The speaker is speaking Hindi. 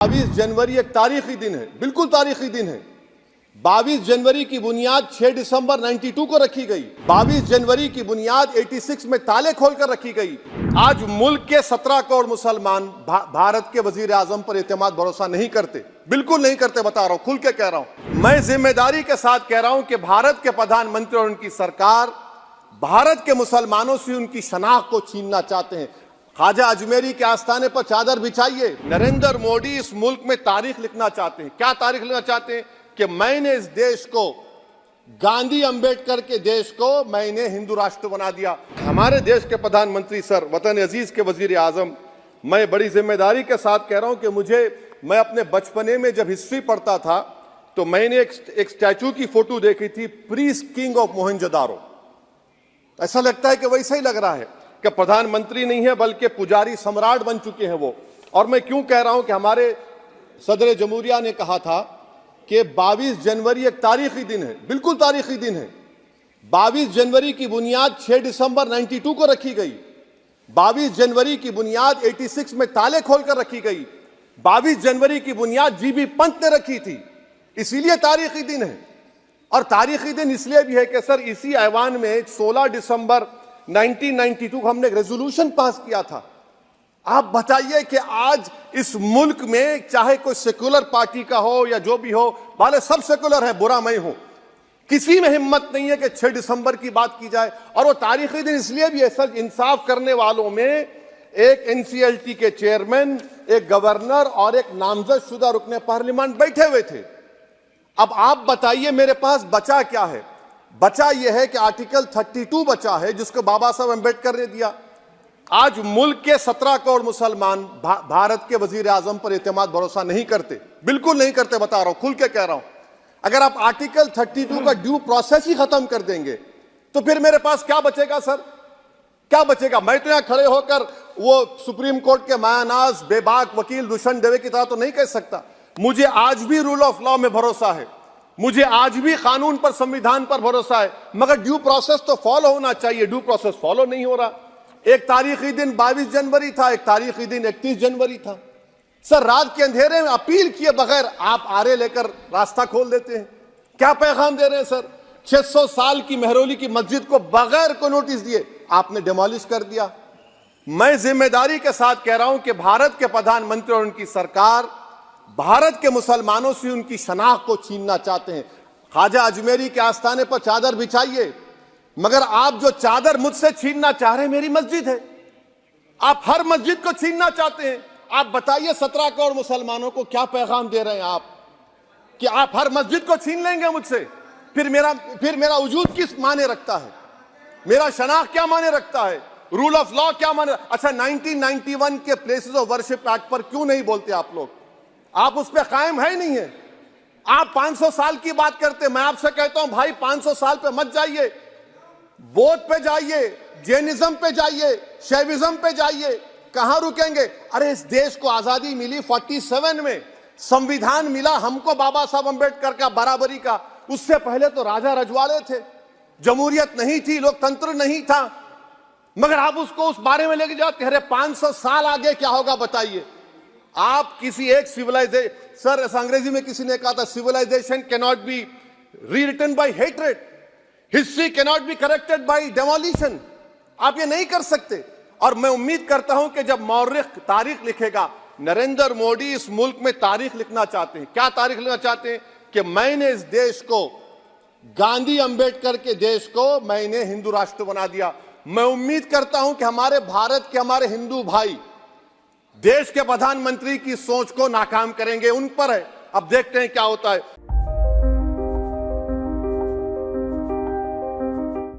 22 जनवरी एक तारीखी दिन है, बिल्कुल तारीखी दिन है। 22 जनवरी की बुनियाद 6 दिसंबर 92 को रखी गई। 22 जनवरी की बुनियाद 86 में ताले खोलकर रखी गई। आज मुल्क के 17 करोड़ मुसलमान भारत के वजीर आजम पर एतमाद भरोसा नहीं करते, बिल्कुल नहीं करते, बता रहा हूं, खुल के कह रहा हूं। मैं जिम्मेदारी के साथ कह रहा हूं कि भारत के प्रधानमंत्री और उनकी सरकार भारत के मुसलमानों से उनकी शनाख्त को छीनना चाहते हैं। ख्वाजा अजमेरी के आस्थाने पर चादर बिछाइए। नरेंद्र मोदी इस मुल्क में तारीख लिखना चाहते हैं। क्या तारीख लिखना चाहते हैं? कि मैंने इस देश को, गांधी अंबेडकर के देश को मैंने हिंदू राष्ट्र बना दिया। हमारे देश के प्रधानमंत्री सर, वतन अजीज के वजीर आजम, मैं बड़ी जिम्मेदारी के साथ कह रहा हूं कि मैं अपने बचपने में जब हिस्ट्री पढ़ता था तो मैंने एक स्टैचू की फोटो देखी थी, प्रीस्ट किंग ऑफ मोहनजोदारो। ऐसा लगता है कि वैसा ही लग रहा है कि प्रधानमंत्री नहीं है बल्कि पुजारी सम्राट बन चुके हैं वो। और मैं क्यों कह रहा हूं कि हमारे सदर जमहूरिया ने कहा था कि 22 जनवरी एक तारीखी दिन है, बिल्कुल तारीखी दिन है। 22 जनवरी की बुनियाद 6 दिसंबर 92 को रखी गई। 22 जनवरी की बुनियाद 86 में ताले खोलकर रखी गई। 22 जनवरी की बुनियाद जीबी पंत ने रखी थी, इसीलिए तारीखी दिन है। और तारीखी दिन इसलिए भी है कि सर इसी ऐवान में 16 दिसंबर 1992 को हमने एक रेजोल्यूशन पास किया था। आप बताइए कि आज इस मुल्क में चाहे कोई सेकुलर पार्टी का हो या जो भी हो, वाले सब सेकुलर है, बुरा मैं हूं, किसी में हिम्मत नहीं है कि 6 दिसंबर की बात की जाए। और वो तारीखी दिन इसलिए भी है सर, इंसाफ करने वालों में एक एनसीएलटी के चेयरमैन, एक गवर्नर और एक नामजद शुदा रुकने पार्लियामेंट बैठे हुए थे। अब आप बताइए मेरे पास बचा क्या है? बचा यह है कि आर्टिकल 32 बचा है जिसको बाबा साहब अम्बेडकर ने दिया। आज मुल्क के 17 करोड़ मुसलमान भारत के वजीर आजम पर एतमाद भरोसा नहीं करते, बिल्कुल नहीं करते, बता रहा हूं, खुल के कह रहा हूं। अगर आप आर्टिकल 32 का ड्यू प्रोसेस ही खत्म कर देंगे तो फिर मेरे पास क्या बचेगा सर? क्या बचेगा? मैं तो यहां खड़े होकर वो सुप्रीम कोर्ट के मायानाज बेबाक वकील दुष्यंत दवे की तरह तो नहीं कह सकता। मुझे आज भी रूल ऑफ लॉ में भरोसा है, मुझे आज भी कानून पर, संविधान पर भरोसा है, मगर ड्यू प्रोसेस तो फॉलो होना चाहिए। ड्यू प्रोसेस फॉलो नहीं हो रहा। एक तारीखी दिन 22 जनवरी था, एक तारीखी दिन 31 जनवरी था। सर रात के अंधेरे में अपील किए बगैर आप आरे लेकर रास्ता खोल देते हैं। क्या पैगाम दे रहे हैं सर? 600 साल की मेहरौली की मस्जिद को बगैर को नोटिस दिए आपने डिमोलिश कर दिया। मैं जिम्मेदारी के साथ कह रहा हूं कि भारत के प्रधानमंत्री और उनकी सरकार भारत के मुसलमानों से उनकी शनाख्त को छीनना चाहते हैं। ख्वाजा अजमेरी के आस्थाने पर चादर बिछाइए, मगर आप जो चादर मुझसे छीनना चाह रहे हैं, मेरी मस्जिद है, आप हर मस्जिद को छीनना चाहते हैं। आप बताइए 17 करोड़ मुसलमानों को क्या पैगाम दे रहे हैं आप कि आप हर मस्जिद को छीन लेंगे मुझसे? फिर मेरा वजूद किस माने रखता है? मेरा शनाख्त क्या माने रखता है? रूल ऑफ लॉ क्या माने? अच्छा, 1991 के प्लेसेस ऑफ वर्शिप एक्ट पर क्यों नहीं बोलते आप लोग? आप उस पर कायम है नहीं है। आप 500 साल की बात करते, मैं आपसे कहता हूं भाई 500 साल पे मत जाइए, बौद्ध पे जाइए, जैनिज्म पे जाइए, शैविज्म पे जाइए, कहां रुकेंगे? अरे इस देश को आजादी मिली 47 में, संविधान मिला हमको बाबा साहब अम्बेडकर का, बराबरी का। उससे पहले तो राजा रजवाड़े थे, जमहूरियत नहीं थी, लोकतंत्र नहीं था, मगर आप उसको उस बारे में लेके जाते। अरे 500 साल आगे क्या होगा बताइए? आप किसी एक सिविलाइजेशन, सर अंग्रेजी में किसी ने कहा था, civilization can not be rewritten by hatred, history can not be corrected by demolition. आप ये नहीं कर सकते। और मैं उम्मीद करता हूं कि जब मौर्रिख तारीख लिखेगा, नरेंद्र मोदी इस मुल्क में तारीख लिखना चाहते हैं। क्या तारीख लिखना चाहते हैं? कि मैंने इस देश को, गांधी अंबेडकर के देश को मैंने हिंदू राष्ट्र बना दिया। मैं उम्मीद करता हूं कि हमारे भारत के, हमारे हिंदू भाई देश के प्रधानमंत्री की सोच को नाकाम करेंगे। उन पर है, अब देखते हैं क्या होता है।